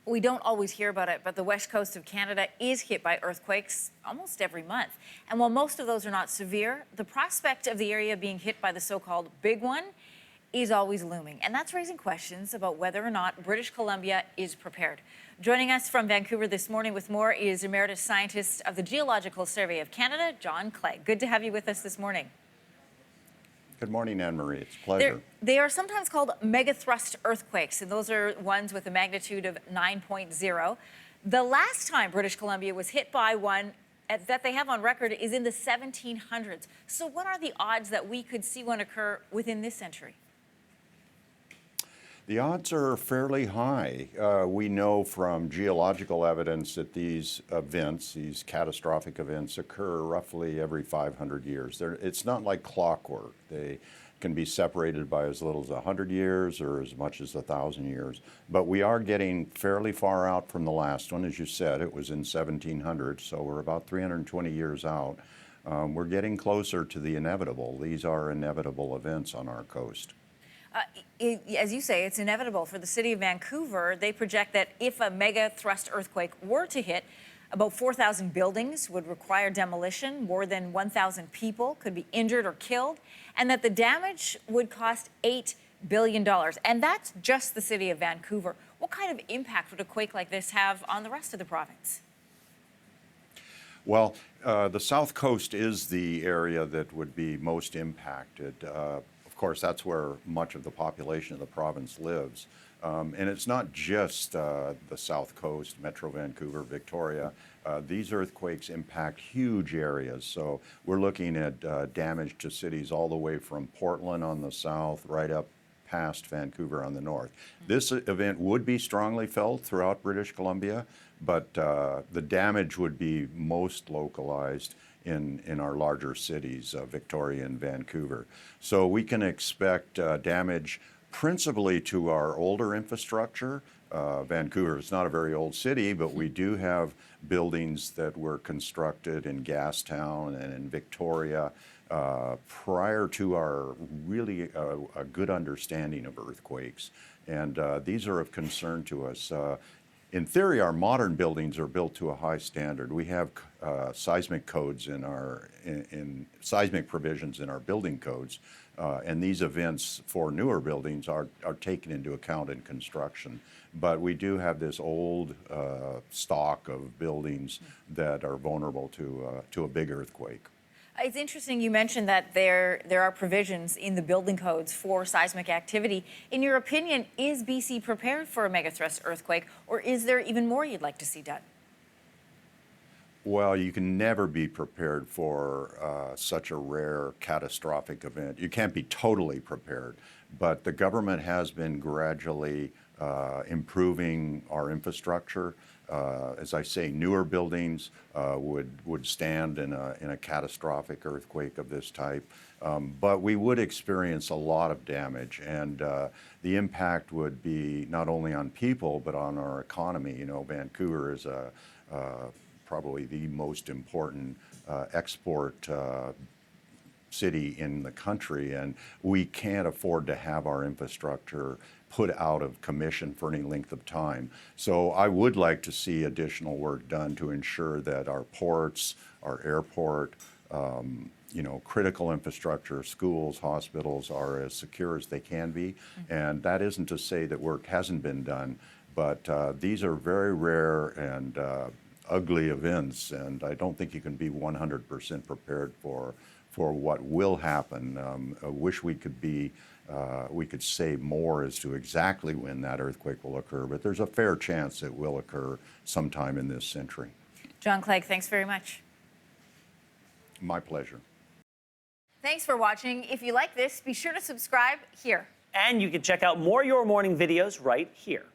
We don't always hear about it, but the west coast of Canada is hit by earthquakes almost every month. And while most of those are not severe, the prospect of the area being hit by the so-called big one is always looming. And that's raising questions about whether or not British Columbia is prepared. Joining us from Vancouver this morning with more is Emeritus Scientist of the Geological Survey of Canada, John Clegg. Good to have you with us this morning. Good morning, Anne-Marie. It's a pleasure. They are sometimes called megathrust earthquakes, and those are ones with a magnitude of 9.0. The last time British Columbia was hit by one that they have on record is in the 1700s. So what are the odds that we could see one occur within this century? The odds are fairly high. We know from geological evidence that these events, these catastrophic events, occur roughly every 500 years. It's not like clockwork. They can be separated by as little as 100 years or as much as 1,000 years. But we are getting fairly far out from the last one. As you said, it was in 1700, so we're about 320 years out. We're getting closer to the inevitable. These are inevitable events on our coast. As you say, it's inevitable. For the city of Vancouver, they project that if a mega thrust earthquake were to hit, about 4,000 buildings would require demolition, more than 1,000 people could be injured or killed, and that the damage would cost $8 billion. And that's just the city of Vancouver. What kind of impact would a quake like this have on the rest of the province? Well, the South Coast is the area that would be most impacted. Of course, that's where much of the population of the province lives. And it's not just the South Coast, Metro Vancouver, Victoria. These earthquakes impact huge areas. So we're looking at damage to cities all the way from Portland on the south right up past Vancouver on the north. This event would be strongly felt throughout British Columbia, but the damage would be most localized in our larger cities, Victoria and Vancouver. So we can expect damage principally to our older infrastructure. Vancouver is not a very old city, but we do have buildings that were constructed in Gastown and in Victoria prior to our really a good understanding of earthquakes. And these are of concern to us. In theory, our modern buildings are built to a high standard. We have seismic codes in seismic provisions in our building codes, and these events for newer buildings are taken into account in construction. But we do have this old stock of buildings that are vulnerable to a big earthquake. It's interesting you mentioned that there are provisions in the building codes for seismic activity. In your opinion, is BC prepared for a megathrust earthquake, or is there even more you'd like to see done? Well, you can never be prepared for such a rare catastrophic event. You can't be totally prepared, but the government has been gradually improving our infrastructure. As I say, newer buildings would stand in a catastrophic earthquake of this type, but we would experience a lot of damage, and the impact would be not only on people but on our economy. You know, Vancouver is probably the most important export city in the country, and we can't afford to have our infrastructure put out of commission for any length of time. So I would like to see additional work done to ensure that our ports, our airport, critical infrastructure, schools, hospitals are as secure as they can be. And that isn't to say that work hasn't been done, but these are very rare and ugly events, and I don't think you can be 100% prepared for what will happen. I wish we could say more as to exactly when that earthquake will occur, but there's a fair chance it will occur sometime in this century. John Clegg, thanks very much. My pleasure. Thanks for watching. If you like this, be sure to subscribe here. And you can check out more Your Morning videos right here.